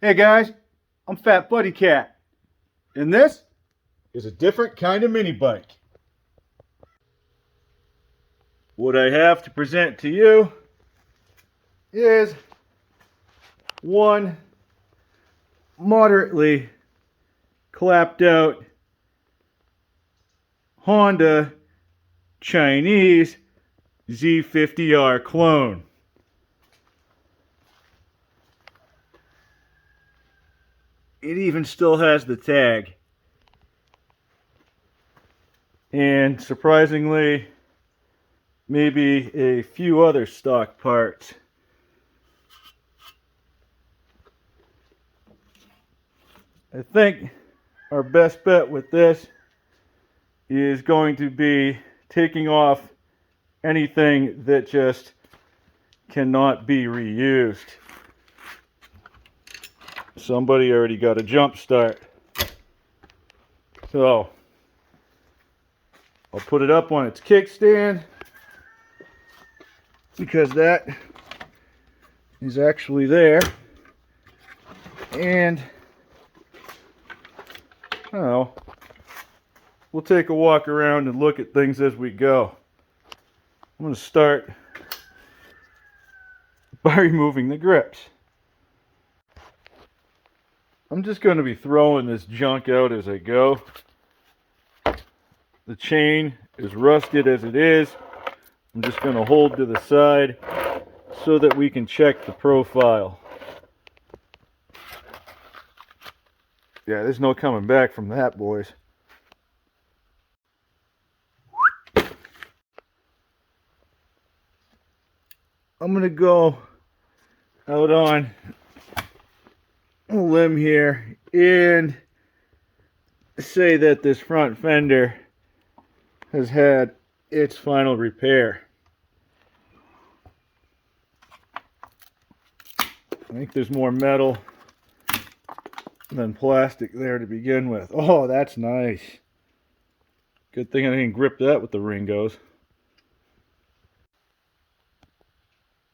Hey guys, I'm FatBuddyCat, and this is a different kind of mini bike. What I have to present to you is one moderately clapped out Honda Chinese Z50R clone. It even still has the tag. And surprisingly, maybe a few other stock parts. I think our best bet with this is going to be taking off anything that just cannot be reused. Somebody already got a jump start. So I'll put it up on its kickstand because that is actually there. And I don't know, we'll take a walk around and look at things as we go. I'm going to start by removing the grips. I'm just going to be throwing this junk out as I go. The chain is rusted as it is. I'm just going to hold to the side so that we can check the profile. Yeah, there's no coming back from that, boys. I'm going to go out on a limb here and say that this front fender has had its final repair. I think there's more metal than plastic there to begin with. Oh, that's nice. Good thing I didn't grip that with the Ringos.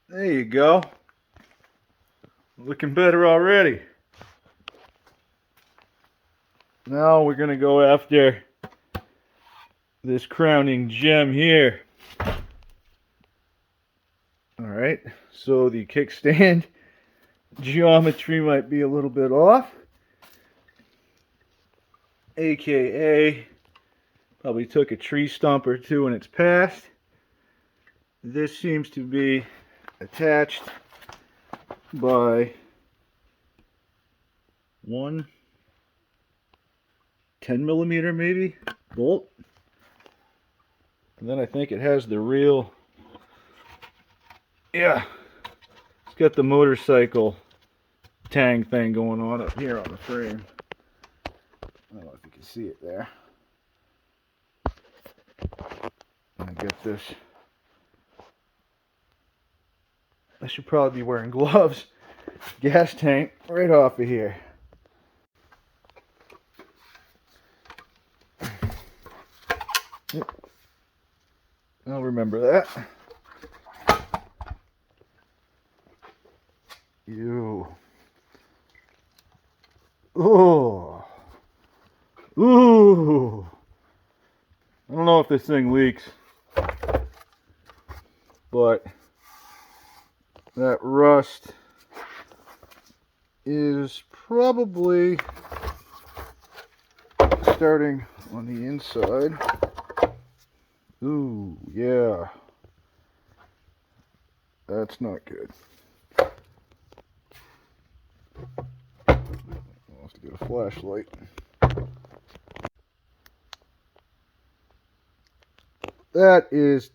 There you go. Looking better already. Now we're going to go after this crowning gem here. Alright, so the kickstand geometry might be a little bit off. AKA, probably took a tree stump or two in its past. This seems to be attached by one 10mm maybe bolt, and then I think it has the real, yeah, it's got the motorcycle tang thing going on up here on the frame. I don't know if you can see it there. I get this. I should probably be wearing gloves. Gas tank right off of here. Yep. I'll remember that. Ew. Oh. Ooh. I don't know if this thing leaks, but that rust is probably starting on the inside. Ooh, yeah. That's not good. I'll have to get a flashlight. That is...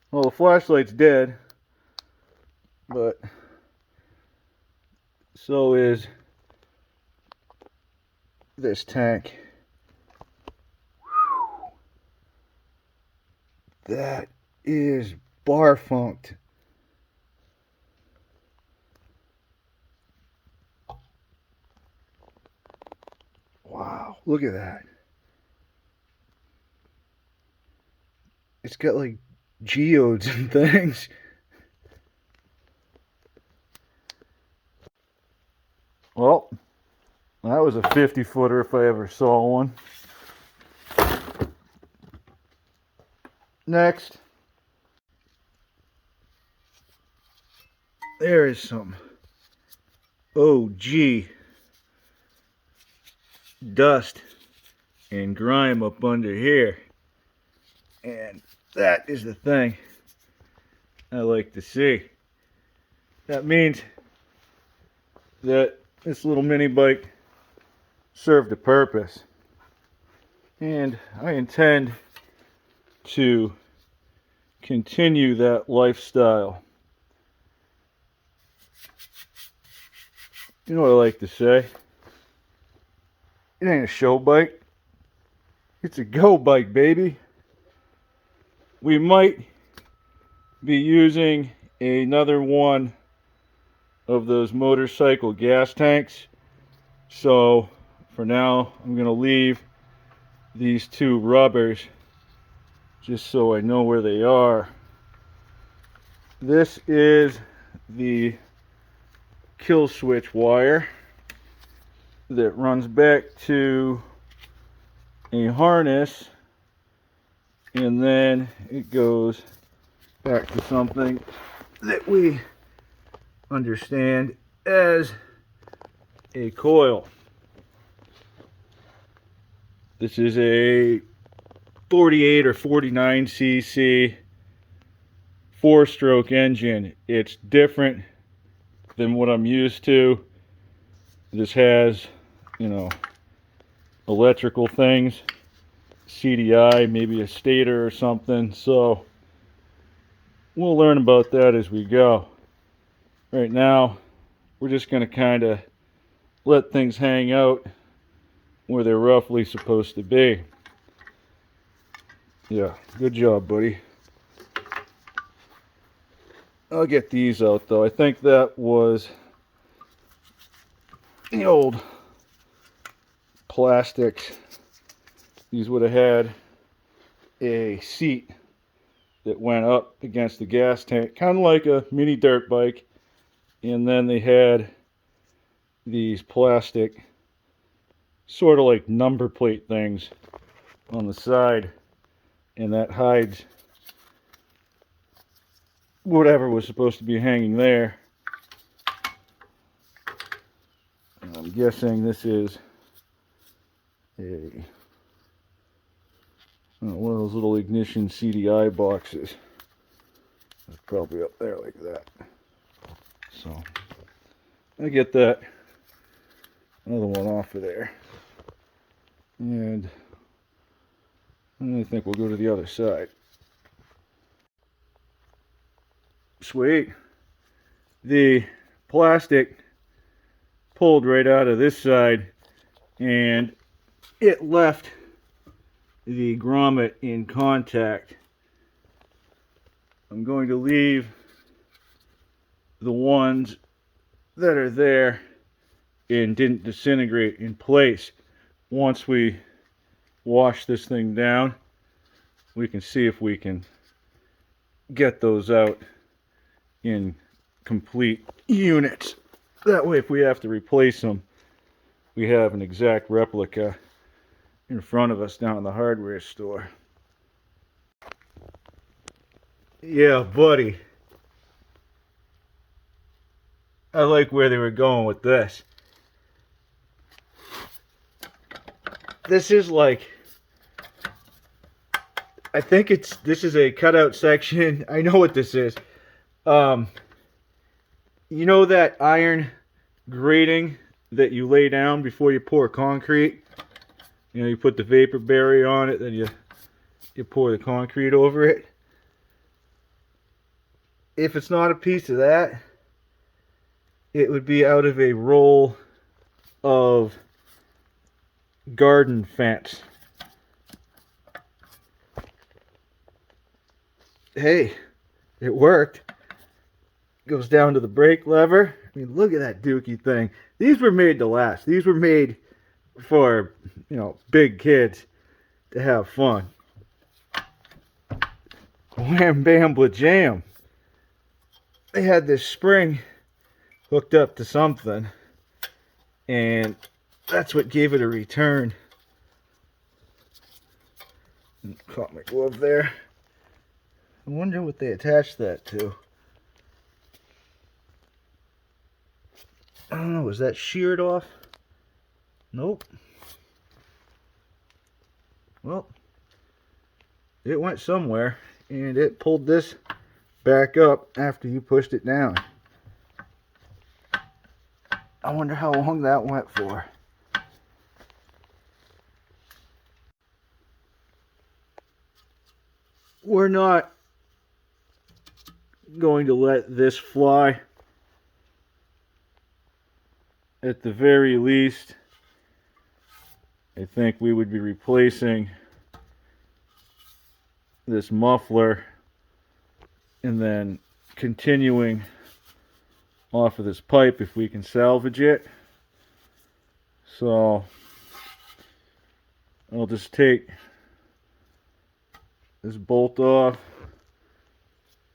well, the flashlight's dead, but so is this tank. That is bar funked. Wow, look at that. It's got like geodes and things. Well, that was a 50-footer if I ever saw one. Next, there is some OG dust and grime up under here. And that is the thing I like to see. That means that this little mini bike served a purpose. And I intend to continue that lifestyle. You know what I like to say? It ain't a show bike. It's a go bike, baby. We might be using another one of those motorcycle gas tanks. So for now, I'm going to leave these two rubbers just so I know where they are. This is the kill switch wire that runs back to a harness, and then it goes back to something that we understand as a coil. This is a 48 or 49 cc 4-stroke engine. It's different than what I'm used to. This has, you know, electrical things, CDI, maybe a stator or something, so we'll learn about that as we go. Right now, we're just going to kind of let things hang out where they're roughly supposed to be. Yeah, good job, buddy. I'll get these out though. I think that was the old plastics. These would have had a seat that went up against the gas tank, kind of like a mini dirt bike. And then they had these plastic, sort of like number plate things on the side, and that hides whatever was supposed to be hanging there. And I'm guessing this is one of those little ignition CDI boxes. It's probably up there like that. So I get that other one off of there, and I think we'll go to the other side. Sweet. The plastic pulled right out of this side, and it left the grommet in contact. I'm going to leave the ones that are there and didn't disintegrate in place. Once we wash this thing down, we can see if we can get those out in complete units. That way, if we have to replace them, we have an exact replica in front of us down in the hardware store. Yeah, buddy. I like where they were going with this. This is like, I think this is a cutout section. I know what this is. You know that iron grating that you lay down before you pour concrete? You know, you put the vapor barrier on it, then you pour the concrete over it. If it's not a piece of that, it would be out of a roll of garden fence. Hey, it worked. Goes down to the brake lever. I mean, look at that dookie thing. These were made to last. These were made for, you know, big kids to have fun. Wham bam bla jam. They had this spring hooked up to something, and that's what gave it a return. Caught my glove there. I wonder what they attached that to. I don't know, was that sheared off? Nope. Well, it went somewhere, and it pulled this back up after you pushed it down. I wonder how long that went for. We're not going to let this fly. At the very least, I think we would be replacing this muffler and then continuing off of this pipe if we can salvage it. So I'll just take this bolt off,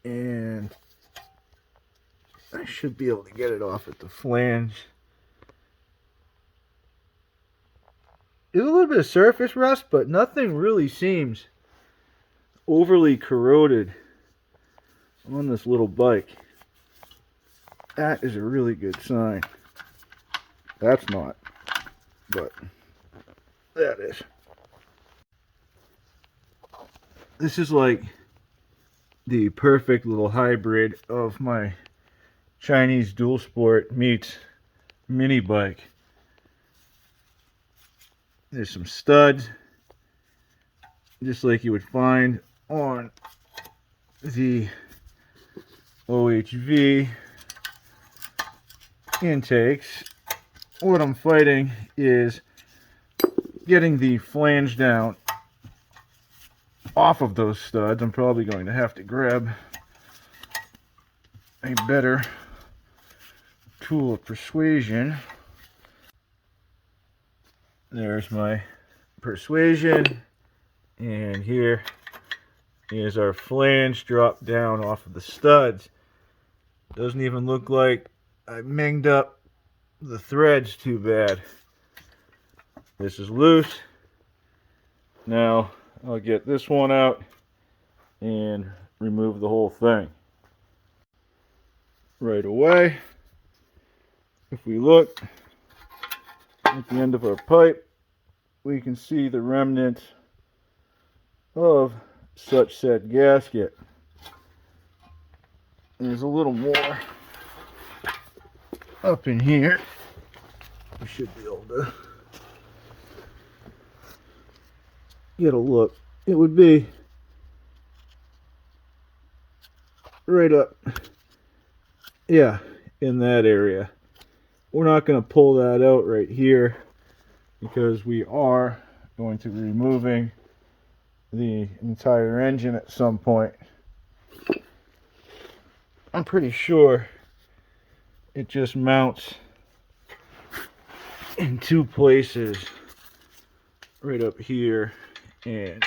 and I should be able to get it off at the flange. There's a little bit of surface rust, but nothing really seems overly corroded on this little bike. That is a really good sign. That's not, but that is. This is like the perfect little hybrid of my Chinese Dual Sport meets mini bike. There's some studs, just like you would find on the OHV intakes. What I'm fighting is getting the flange down off of those studs. I'm probably going to have to grab a better tool of persuasion. There's my persuasion, and here is our flange dropped down off of the studs. Doesn't even look like I minged up the threads too bad. This is loose. Now I'll get this one out and remove the whole thing. Right away, if we look at the end of our pipe, we can see the remnant of such said gasket. There's a little more up in here. We should be able to get a look. It would be right up, yeah, in that area. We're not going to pull that out right here because we are going to be removing the entire engine at some point. I'm pretty sure it just mounts in two places, right up here and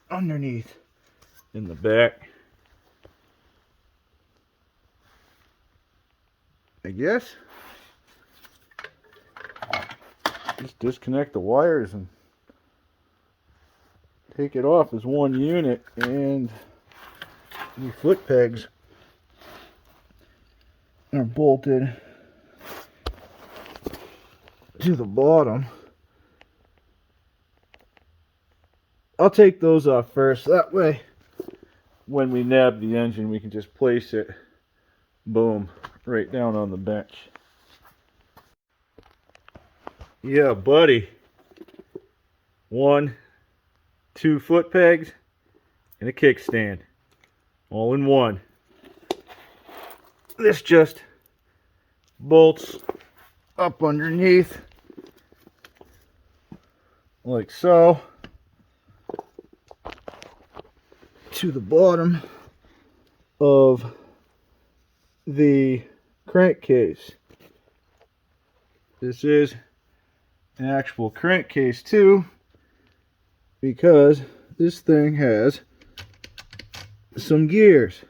underneath in the back. I guess just disconnect the wires and take it off as one unit, and the foot pegs are bolted to the bottom. I'll take those off first. That way, when we nab the engine, we can just place it, boom, right down on the bench. Yeah, buddy. 1, 2 foot pegs and a kickstand, all in one. This just bolts up underneath like so to the bottom of the crankcase. This is an actual crankcase too, because this thing has some gears.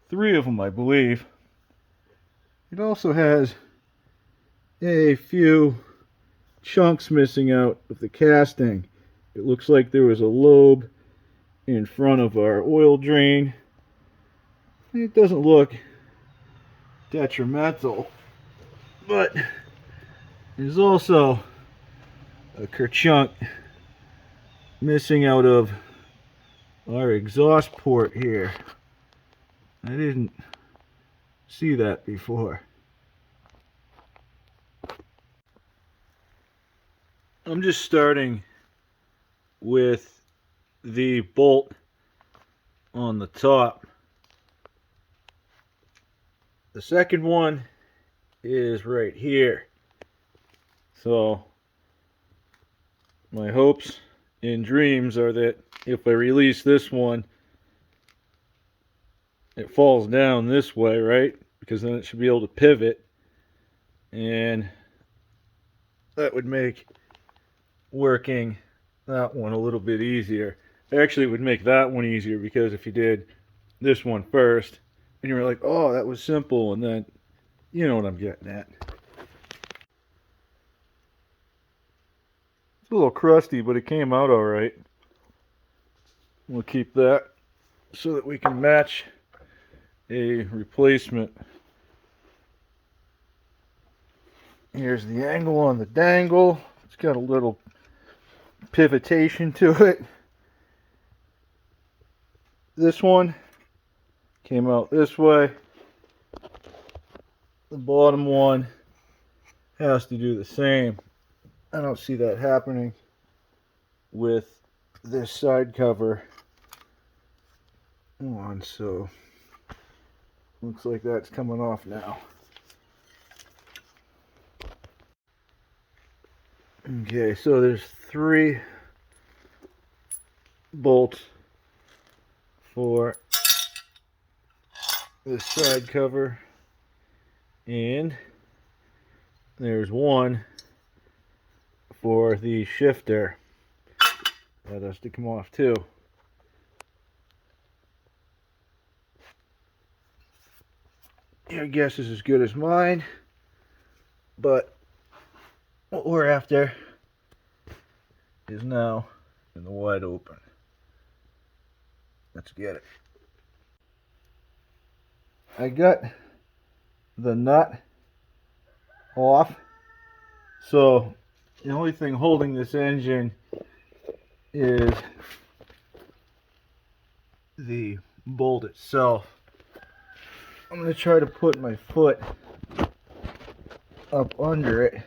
3 of them, I believe. It also has a few chunks missing out of the casting. It looks like there was a lobe in front of our oil drain. It doesn't look detrimental, but there's also a kerchunk missing out of our exhaust port here. I didn't see that before. I'm just starting with the bolt on the top. The second one is right here. So my hopes and dreams are that if I release this one, it falls down this way, right? Because then it should be able to pivot, and that would make working that one a little bit easier. Actually, it would make that one easier, because if you did this one first and you were like, oh, that was simple, and then you know what I'm getting at. It's a little crusty, but it came out all right. We'll keep that so that we can match a replacement. Here's the angle on the dangle. It's got a little pivotation to it. This one came out this way. The bottom one has to do the same. I don't see that happening with this side cover on, so looks like that's coming off now. Okay, so there's 3 bolts for this side cover, and there's 1 for the shifter. That has to come off too. Your guess is as good as mine, but what we're after is now in the wide open. Let's get it. I got the nut off, so the only thing holding this engine is the bolt itself. I'm going to try to put my foot up under it,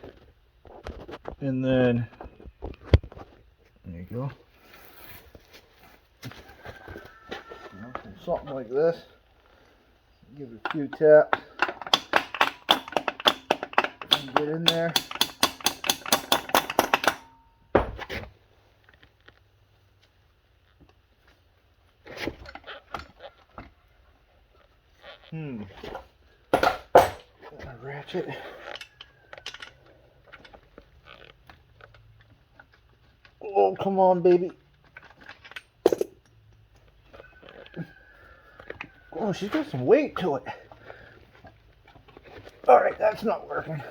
and then there you go. Something like this. Give it a few taps and get in there. Ratchet. Oh, come on, baby. Oh, she's got some weight to it. Alright, that's not working.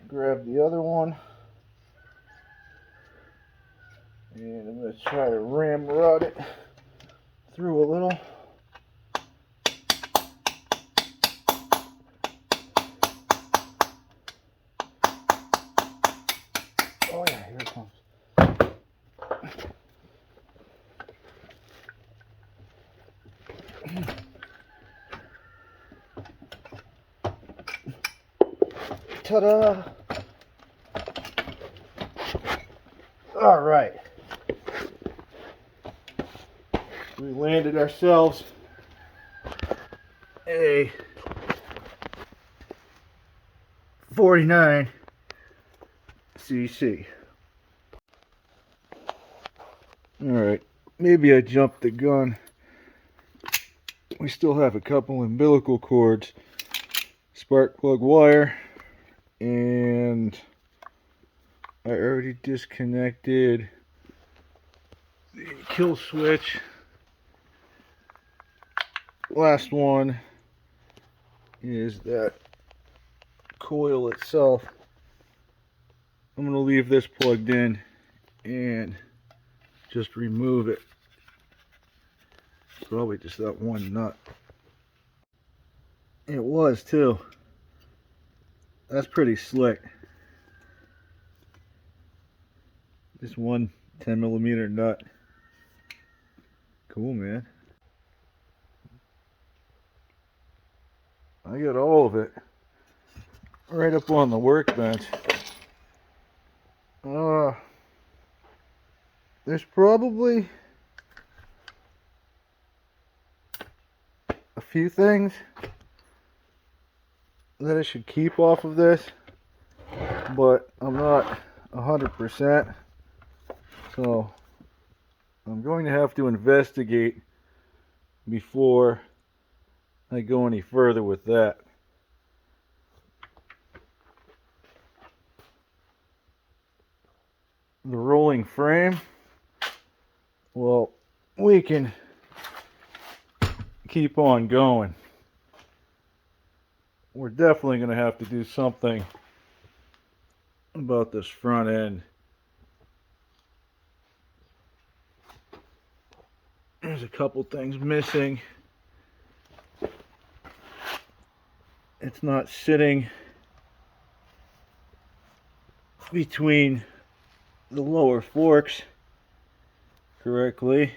Grab the other one. And I'm going to try to ramrod it through a little. Oh yeah, here it comes. Ta-da! All right. We landed ourselves a 49 cc. All right, maybe I jumped the gun. We still have a couple umbilical cords, spark plug wire, and I already disconnected the kill switch. Last one is that coil itself, I'm going to leave this plugged in and just remove it. Probably just that one nut. It was too. That's pretty slick. Just one 10mm nut. Cool, man. I got all of it right up on the workbench. There's probably a few things that I should keep off of this, but I'm not 100%, so I'm going to have to investigate before I go any further with that. The rolling frame, well, we can keep on going. We're definitely going to have to do something about this front end. There's a couple things missing. It's not sitting between the lower forks correctly.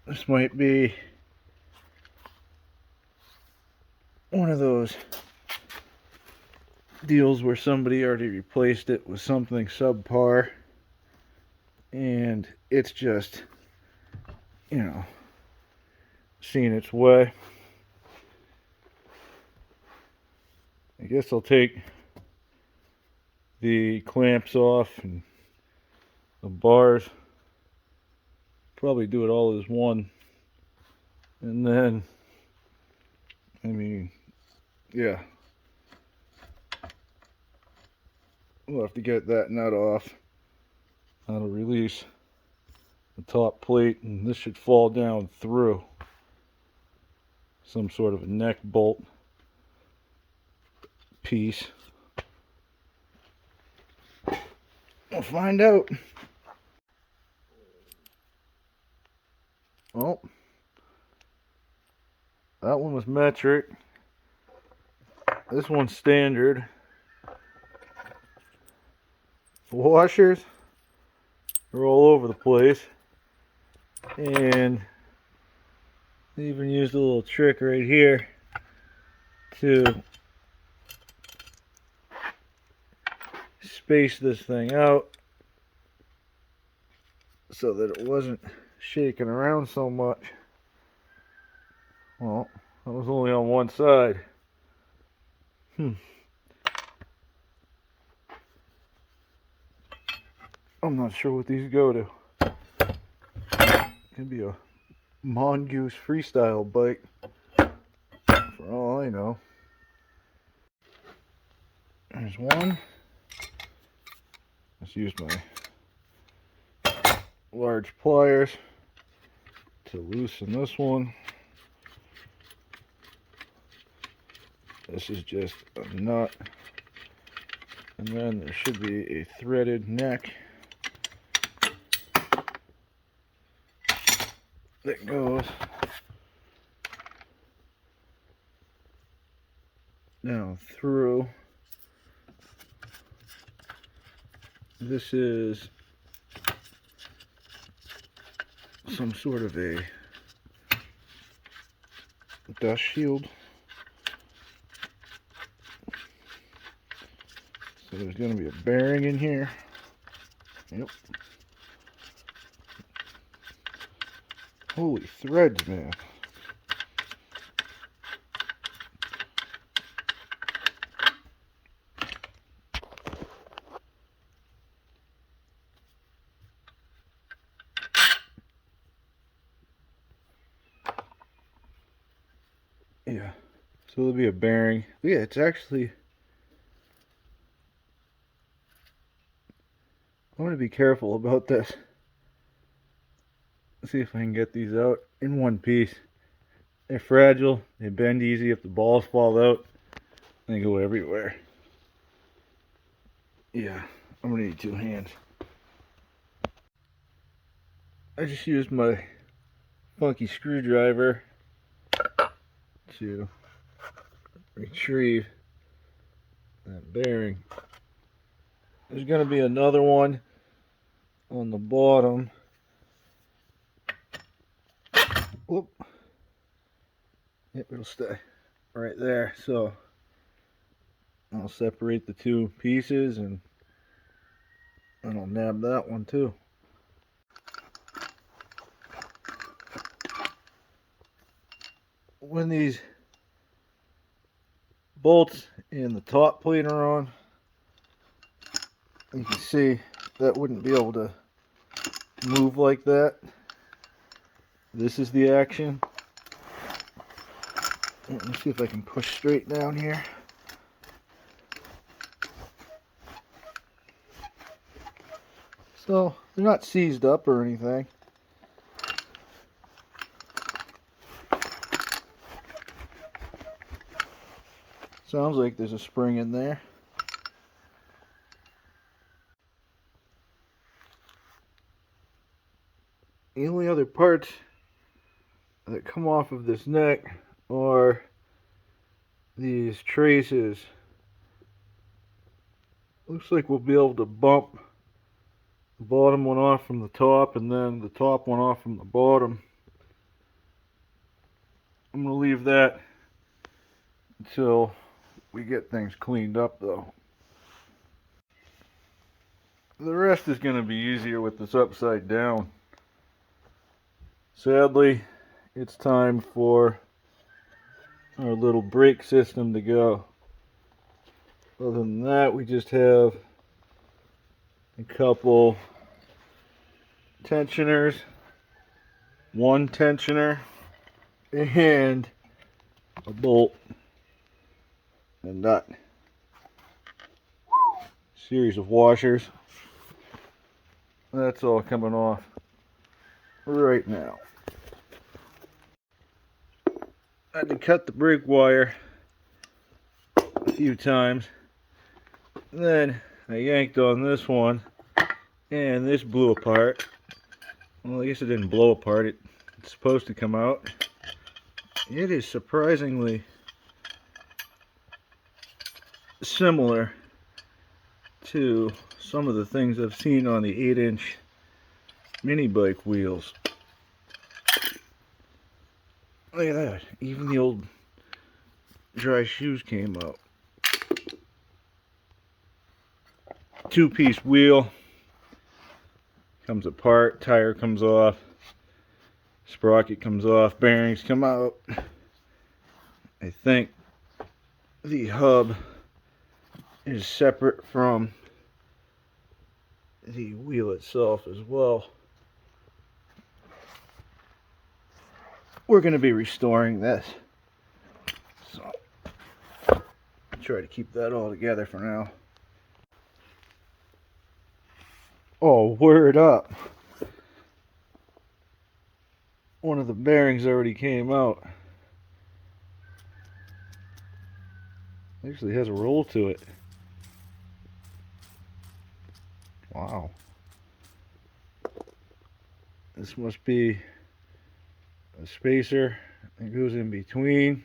This might be one of those deals where somebody already replaced it with something subpar and it's just, you know, seeing its way. I guess I'll take the clamps off and the bars, probably do it all as one, and then, I mean, yeah, we'll have to get that nut off. That'll release the top plate, and this should fall down through some sort of a neck bolt piece. We'll find out. Oh, that one was metric. This one's standard. The washers are all over the place, and they even used a little trick right here to space this thing out so that it wasn't shaking around so much. Well, that was only on one side. I'm not sure what these go to. Could be a mongoose freestyle bike, for all I know. There's one. Let's use my large pliers to loosen this one. This is just a nut, and then there should be a threaded neck that goes down through. This is some sort of a dust shield. So there's going to be a bearing in here. Yep. Holy threads, man. Yeah. So there'll be a bearing. Yeah, it's actually... I'm going to be careful about this. Let's see if I can get these out in one piece. They're fragile, they bend easy. If the balls fall out, they go everywhere. Yeah, I'm gonna need 2 hands. I just used my funky screwdriver to retrieve that bearing. There's gonna be another one on the bottom. Whoop. Yep, it'll stay right there. So I'll separate the 2 pieces and I'll nab that one too. When these bolts in the top plate are on, you can see that wouldn't be able to move like that. This is the action. Let me see if I can push straight down here. So they're not seized up or anything. Sounds like there's a spring in there. The only other parts that come off of this neck are these traces. Looks like we'll be able to bump the bottom one off from the top and then the top one off from the bottom. I'm going to leave that until we get things cleaned up though. The rest is going to be easier with this upside down. Sadly, it's time for our little brake system to go. Other than that, we just have a couple tensioners, one tensioner, and a bolt and nut. Series of washers. That's all coming off right now. I had to cut the brake wire a few times. Then I yanked on this one and this blew apart. Well, I guess it didn't blow apart. It's supposed to come out. It is surprisingly similar to some of the things I've seen on the 8-inch mini bike wheels. Look at that. Even the old dry shoes came out. 2-piece wheel. Comes apart. Tire comes off. Sprocket comes off. Bearings come out. I think the hub is separate from the wheel itself as well. We're going to be restoring this, so try to keep that all together for now. Oh, word up. One of the bearings already came out. Actually has a roll to it. Wow. This must be a spacer that goes in between.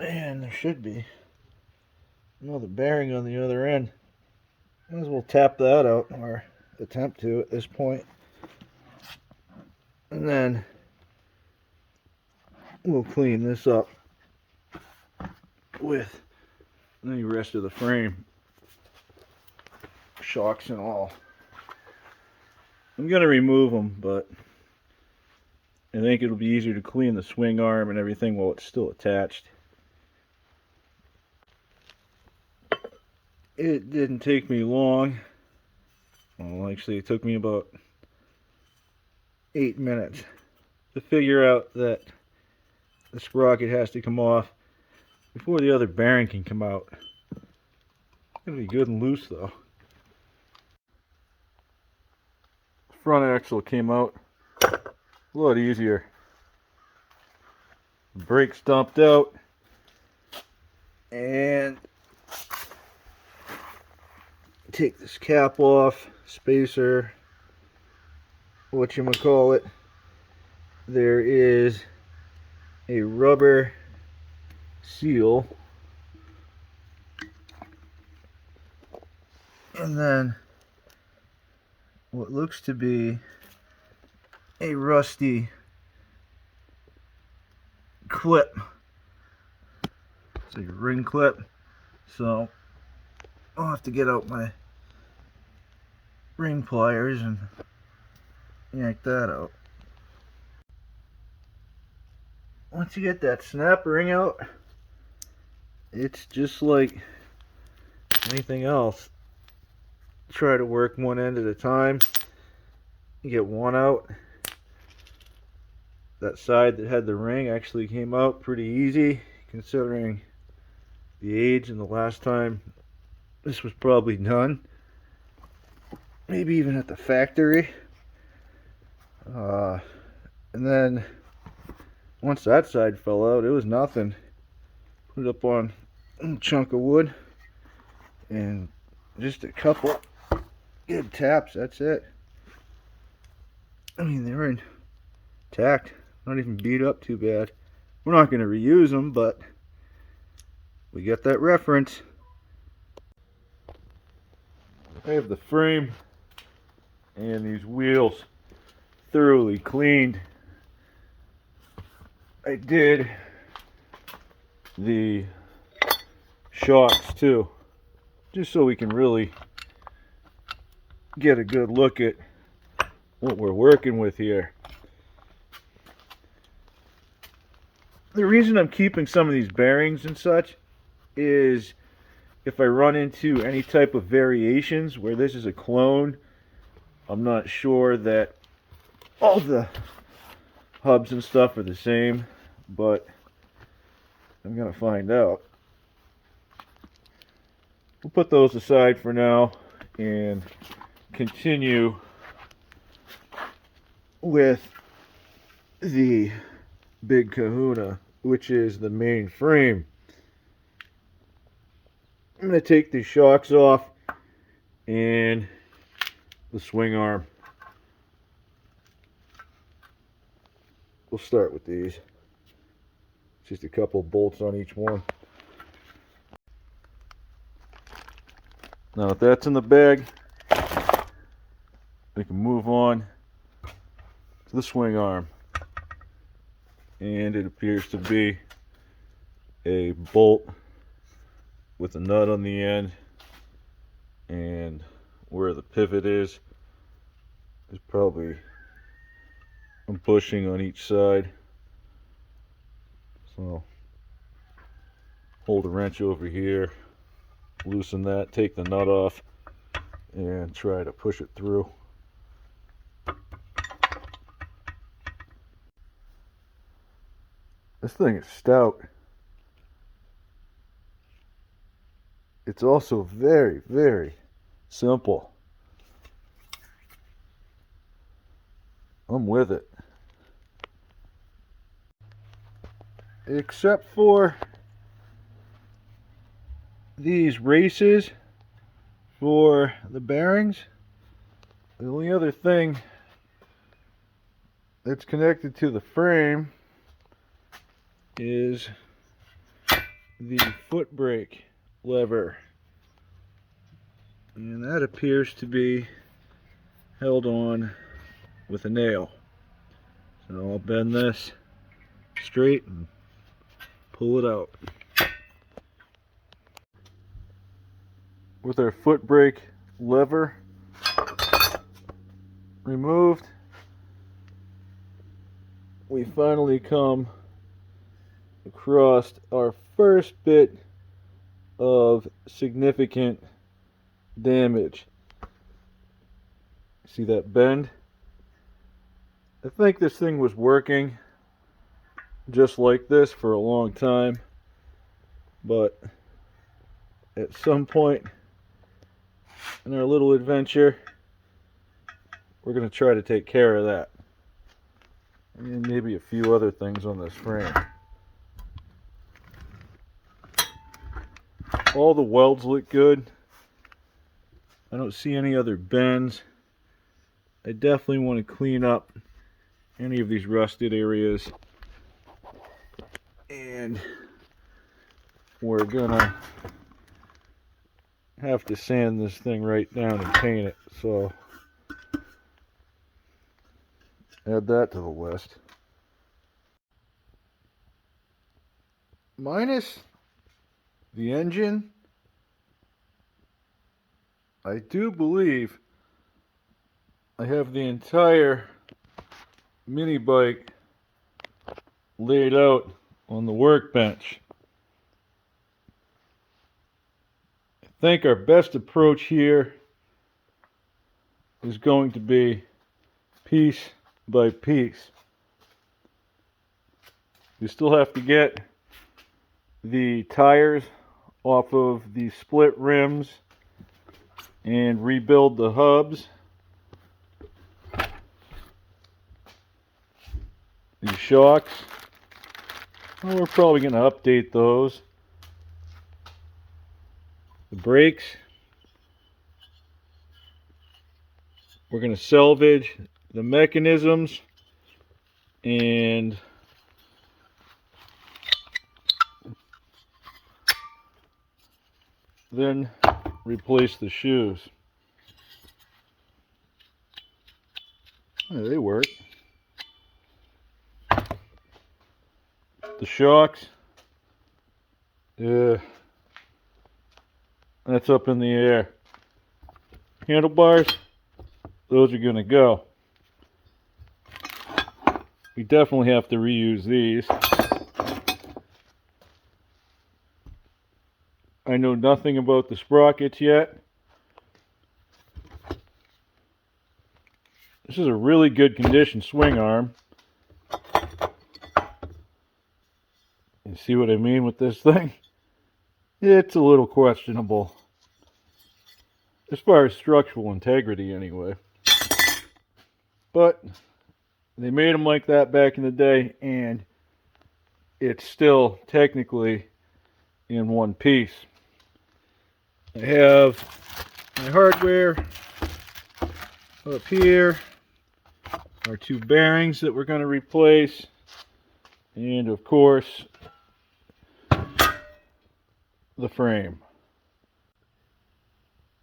And there should be another bearing on the other end. Might as well tap that out, or attempt to at this point. And then we'll clean this up with the rest of the frame, shocks and all. I'm going to remove them, but I think it'll be easier to clean the swing arm and everything while it's still attached. It didn't take me long. Well, actually it took me about 8 minutes to figure out that the sprocket has to come off before the other bearing can come out. It's going to be good and loose though. front axle came out a lot easier. The brakes dumped out, and take this cap off, spacer, whatchamacallit. There is a rubber seal, and then what looks to be a rusty clip. It's like a ring clip, so I'll have to get out my ring pliers and yank that out. Once you get that snap ring out, it's just like anything else. Try to work one end at a time. You get one out. That side that had the ring actually came out pretty easy, considering the age and the last time this was probably done. Maybe even at the factory. And then once that side fell out, it was nothing. Put it up on a chunk of wood and just a couple good taps, that's it. I mean, they were intact, not even beat up too bad. We're not going to reuse them, but we got that reference. I have the frame and these wheels thoroughly cleaned. I did the shocks too, just so we can really get a good look at what we're working with here. The reason I'm keeping some of these bearings and such is if I run into any type of variations where this is a clone, I'm not sure that all the hubs and stuff are the same, but I'm gonna find out. We'll put those aside for now and continue with the big kahuna, which is the main frame. I'm going to take these shocks off and the swing arm. We'll start with these. Just a couple bolts on each one. Now that that's in the bag, we can move on to the swing arm. And it appears to be a bolt with a nut on the end, and where the pivot is probably a bushing on each side. So hold a wrench over here, loosen that, take the nut off, and try to push it through. This thing is stout. It's also very, very simple. I'm with it. Except for these races for the bearings. The only other thing that's connected to the frame is the foot brake lever, and that appears to be held on with a nail. So I'll bend this straight and pull it out. With our foot brake lever removed, we finally come across our first bit of significant damage. See that bend? I think this thing was working just like this for a long time, but at some point in our little adventure, we're going to try to take care of that. And maybe a few other things on this frame. All the welds look good. I don't see any other bends. I definitely want to clean up any of these rusted areas. And we're gonna have to sand this thing right down and paint it. So add that to the list. Minus the engine, I do believe I have the entire mini bike laid out on the workbench. I think our best approach here is going to be piece by piece. We still have to get the tires off of the split rims and rebuild the hubs. These shocks, well, we're probably going to update those. The brakes, we're going to salvage the mechanisms and then replace the shoes. Oh, they work. The shocks, that's up in the air. Handlebars, those are going to go. We definitely have to reuse these. I know nothing about the sprockets yet. This is a really good condition swing arm. You see what I mean with this thing? It's a little questionable. As far as structural integrity anyway. But they made them like that back in the day, and it's still technically in one piece. I have my hardware up here, our two bearings that we're going to replace, and of course the frame.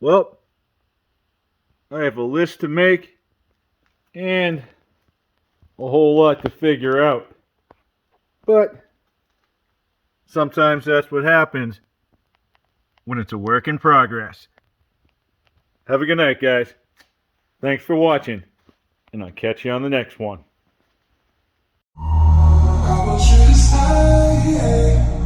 Well, I have a list to make and a whole lot to figure out. But sometimes that's what happens when it's a work in progress. Have a good night, guys. Thanks for watching, and I'll catch you on the next one. I want you to stay.